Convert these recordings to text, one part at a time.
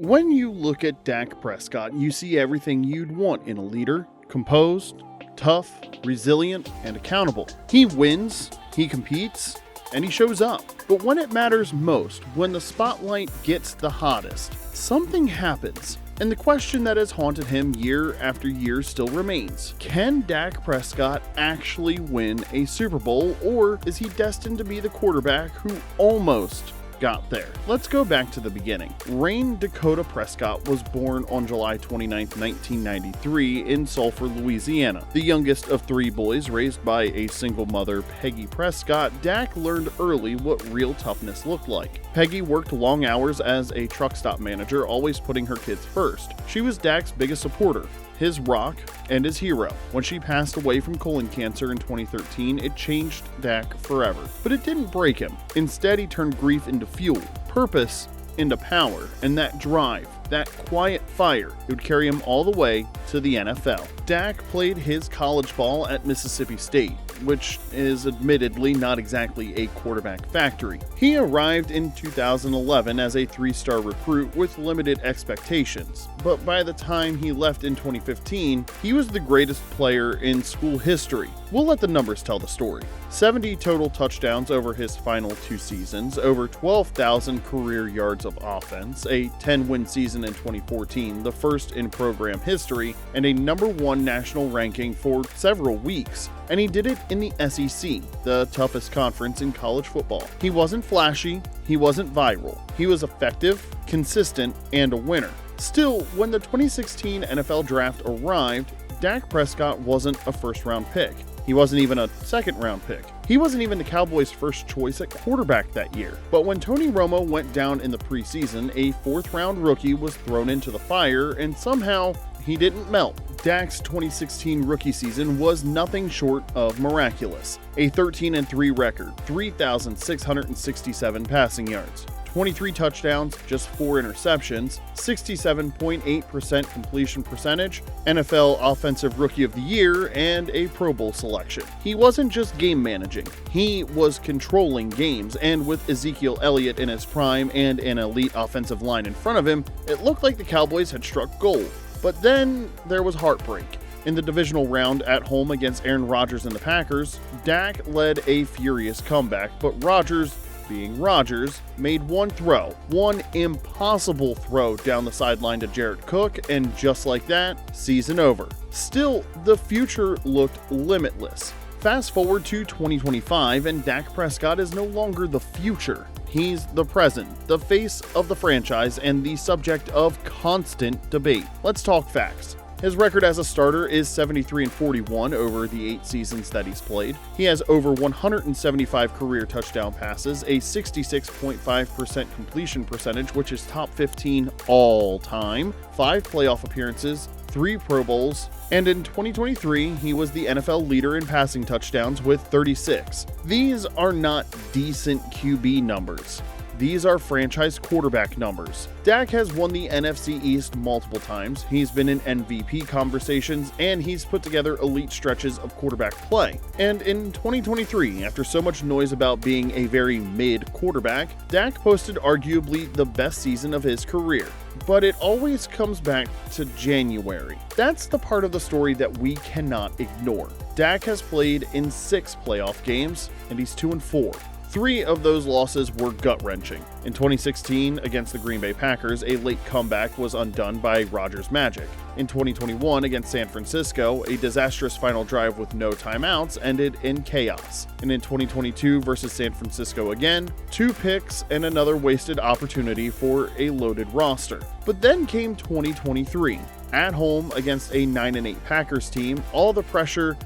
When you look at Dak Prescott, you see everything you'd want in a leader: composed, tough, resilient, and accountable. He wins, he competes, and he shows up. But when it matters most, when the spotlight gets the hottest, something happens. And the question that has haunted him year after year still remains: can Dak Prescott actually win a Super Bowl, or is he destined to be the quarterback who almost got there? Let's go back to the beginning. Rain Dakota Prescott was born on July 29, 1993 in Sulphur, Louisiana. The youngest of three boys raised by a single mother, Peggy Prescott, Dak learned early what real toughness looked like. Peggy worked long hours as a truck stop manager, always putting her kids first. She was Dak's biggest supporter, his rock, and his hero. When she passed away from colon cancer in 2013, it changed Dak forever. But it didn't break him. Instead, he turned grief into fuel, purpose into power, and that drive, that quiet fire, it would carry him all the way to the NFL. Dak played his college ball at Mississippi State, which is admittedly not exactly a quarterback factory. He arrived in 2011 as a three-star recruit with limited expectations, but by the time he left in 2015, he was the greatest player in school history. We'll let the numbers tell the story. 70 total touchdowns over his final two seasons, over 12,000 career yards of offense, a 10-win season in 2014, the first in program history, and a number one national ranking for several weeks. And he did it in the SEC, the toughest conference in college football. He wasn't flashy, he wasn't viral. He was effective, consistent, and a winner. Still, when the 2016 NFL Draft arrived, Dak Prescott wasn't a first-round pick. He wasn't even a second-round pick. He wasn't even the Cowboys' first choice at quarterback that year. But when Tony Romo went down in the preseason, a fourth-round rookie was thrown into the fire, and somehow he didn't melt. Dak's 2016 rookie season was nothing short of miraculous. A 13-3 record, 3,667 passing yards, 23 touchdowns, just 4 interceptions, 67.8% completion percentage, NFL Offensive Rookie of the Year, and a Pro Bowl selection. He wasn't just game managing, he was controlling games, and with Ezekiel Elliott in his prime and an elite offensive line in front of him, it looked like the Cowboys had struck gold. But then there was heartbreak. In the divisional round at home against Aaron Rodgers and the Packers, Dak led a furious comeback, but Rodgers, being Rodgers, made one throw, one impossible throw down the sideline to Jared Cook, and just like that, season over. Still, the future looked limitless. Fast forward to 2025, and Dak Prescott is no longer the future. He's the present, the face of the franchise, and the subject of constant debate. Let's talk facts. His record as a starter is 73-41 over the 8 seasons that he's played. He has over 175 career touchdown passes, a 66.5% completion percentage, which is top 15 all time, 5 playoff appearances, 3 Pro Bowls, and in 2023, he was the NFL leader in passing touchdowns with 36. These are not decent QB numbers. These are franchise quarterback numbers. Dak has won the NFC East multiple times, he's been in MVP conversations, and he's put together elite stretches of quarterback play. And in 2023, after so much noise about being a very mid quarterback, Dak posted arguably the best season of his career. But it always comes back to January. That's the part of the story that we cannot ignore. Dak has played in 6 playoff games, and he's 2-4. 3 of those losses were gut-wrenching. In 2016, against the Green Bay Packers, a late comeback was undone by Rodgers' magic. In 2021, against San Francisco, a disastrous final drive with no timeouts ended in chaos. And in 2022 versus San Francisco again, 2 picks and another wasted opportunity for a loaded roster. But then came 2023. At home against a 9-8 Packers team, all the pressure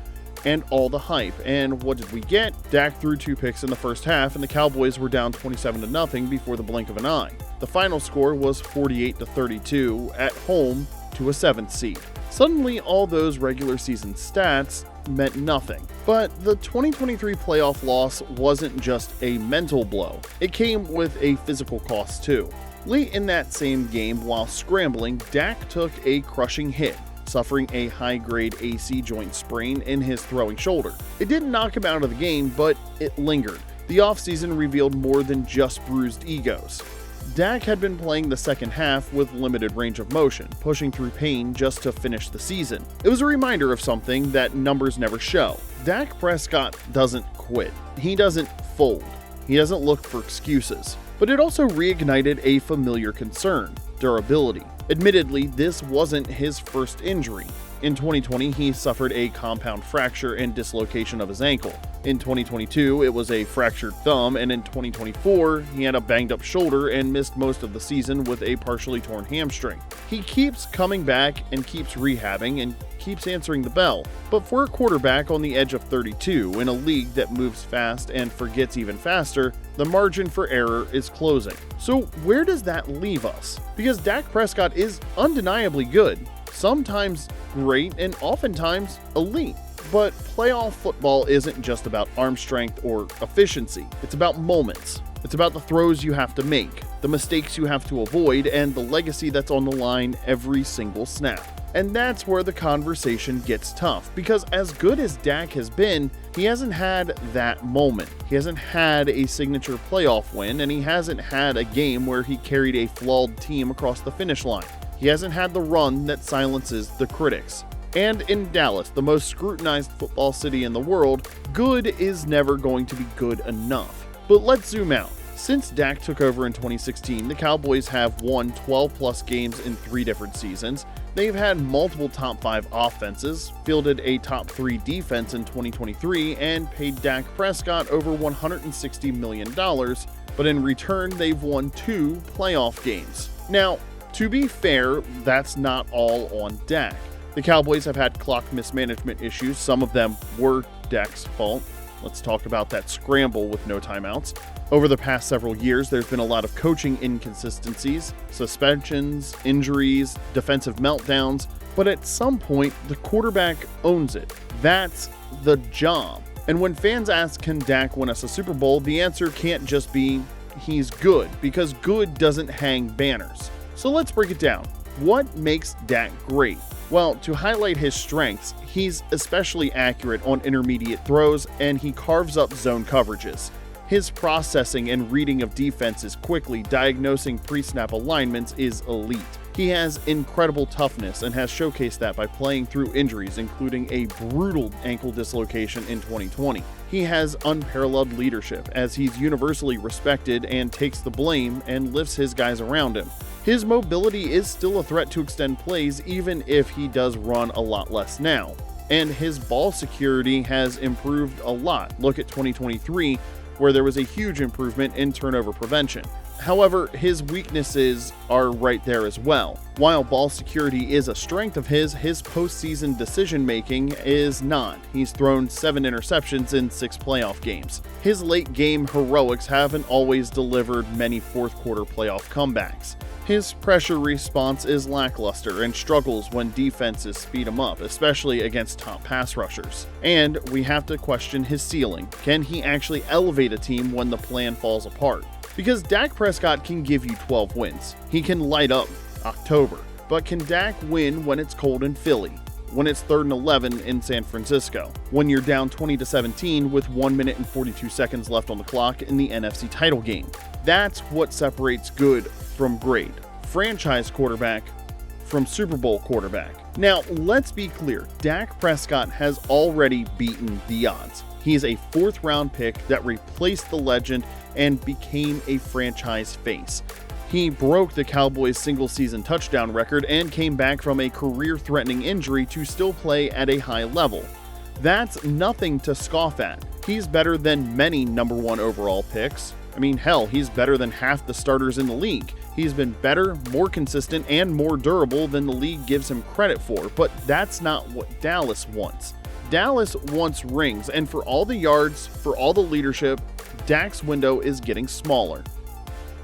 and all the hype. And what did we get? Dak threw 2 picks in the first half, and the Cowboys were down 27-0 before the blink of an eye. The final score was 48-32 at home to a 7th seed. Suddenly, all those regular season stats meant nothing. But the 2023 playoff loss wasn't just a mental blow. It came with a physical cost too. Late in that same game, while scrambling, Dak took a crushing hit, suffering a high-grade AC joint sprain in his throwing shoulder. It didn't knock him out of the game, but it lingered. The offseason revealed more than just bruised egos. Dak had been playing the second half with limited range of motion, pushing through pain just to finish the season. It was a reminder of something that numbers never show. Dak Prescott doesn't quit. He doesn't fold. He doesn't look for excuses. But it also reignited a familiar concern: durability. Admittedly, this wasn't his first injury. In 2020, he suffered a compound fracture and dislocation of his ankle. In 2022, it was a fractured thumb, and in 2024, he had a banged-up shoulder and missed most of the season with a partially torn hamstring. He keeps coming back and keeps rehabbing and keeps answering the bell. But for a quarterback on the edge of 32 in a league that moves fast and forgets even faster, the margin for error is closing. So where does that leave us? Because Dak Prescott is undeniably good, sometimes great, and oftentimes elite. But playoff football isn't just about arm strength or efficiency. It's about moments. It's about the throws you have to make, the mistakes you have to avoid, and the legacy that's on the line every single snap. And that's where the conversation gets tough, because as good as Dak has been, he hasn't had that moment. He hasn't had a signature playoff win, and he hasn't had a game where he carried a flawed team across the finish line. He hasn't had the run that silences the critics. And in Dallas, the most scrutinized football city in the world, good is never going to be good enough. But let's zoom out. Since Dak took over in 2016, the Cowboys have won 12-plus games in 3 different seasons. They've had multiple top 5 offenses, fielded a top 3 defense in 2023, and paid Dak Prescott over $160 million, but in return, they've won 2 playoff games. Now, to be fair, that's not all on Dak. The Cowboys have had clock mismanagement issues. Some of them were Dak's fault. Let's talk about that scramble with no timeouts. Over the past several years, there's been a lot of coaching inconsistencies, suspensions, injuries, defensive meltdowns, but at some point, the quarterback owns it. That's the job. And when fans ask, can Dak win us a Super Bowl, the answer can't just be, he's good, because good doesn't hang banners. So let's break it down. What makes Dak great? Well, to highlight his strengths, he's especially accurate on intermediate throws, and he carves up zone coverages. His processing and reading of defenses quickly, diagnosing pre-snap alignments is elite. He has incredible toughness and has showcased that by playing through injuries, including a brutal ankle dislocation in 2020. He has unparalleled leadership, as he's universally respected and takes the blame and lifts his guys around him. His mobility is still a threat to extend plays, even if he does run a lot less now. And his ball security has improved a lot. Look at 2023, where there was a huge improvement in turnover prevention. However, his weaknesses are right there as well. While ball security is a strength of his postseason decision-making is not. He's thrown 7 interceptions in 6 playoff games. His late-game heroics haven't always delivered many fourth-quarter playoff comebacks. His pressure response is lackluster and struggles when defenses speed him up, especially against top pass rushers. And we have to question his ceiling. Can he actually elevate a team when the plan falls apart? Because Dak Prescott can give you 12 wins. He can light up October. But can Dak win when it's cold in Philly? When it's 3rd and 11 in San Francisco? When you're down 20-17 with 1 minute and 42 seconds left on the clock in the NFC title game? That's what separates good from great. Franchise quarterback from Super Bowl quarterback. Now, let's be clear. Dak Prescott has already beaten the odds. He is a 4th-round pick that replaced the legend and became a franchise face. He broke the Cowboys' single-season touchdown record and came back from a career-threatening injury to still play at a high level. That's nothing to scoff at. He's better than many number 1 overall picks. I mean, hell, he's better than half the starters in the league. He's been better, more consistent, and more durable than the league gives him credit for, but that's not what Dallas wants. Dallas wants rings, and for all the yards, for all the leadership, Dak's window is getting smaller.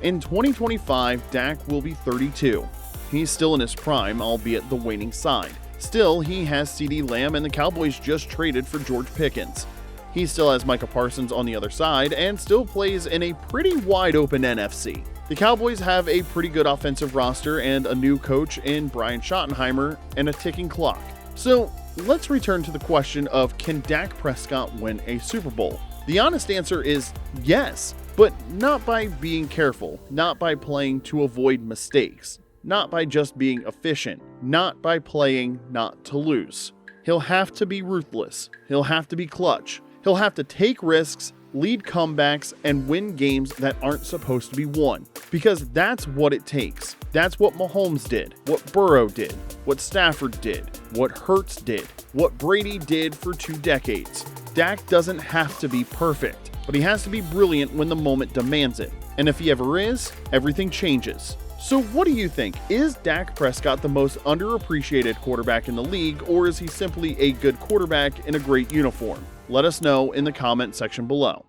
In 2025, Dak will be 32. He's still in his prime, albeit the waning side. Still, he has CeeDee Lamb, and the Cowboys just traded for George Pickens. He still has Micah Parsons on the other side, and still plays in a pretty wide-open NFC. The Cowboys have a pretty good offensive roster and a new coach in Brian Schottenheimer and a ticking clock. So, let's return to the question of, can Dak Prescott win a Super Bowl? The honest answer is yes. But not by being careful, not by playing to avoid mistakes, not by just being efficient, not by playing not to lose. He'll have to be ruthless, he'll have to be clutch, he'll have to take risks, lead comebacks, and win games that aren't supposed to be won. Because that's what it takes. That's what Mahomes did, what Burrow did, what Stafford did, what Hurts did, what Brady did for 2 decades. Dak doesn't have to be perfect, but he has to be brilliant when the moment demands it. And if he ever is, everything changes. So what do you think? Is Dak Prescott the most underappreciated quarterback in the league, or is he simply a good quarterback in a great uniform? Let us know in the comment section below.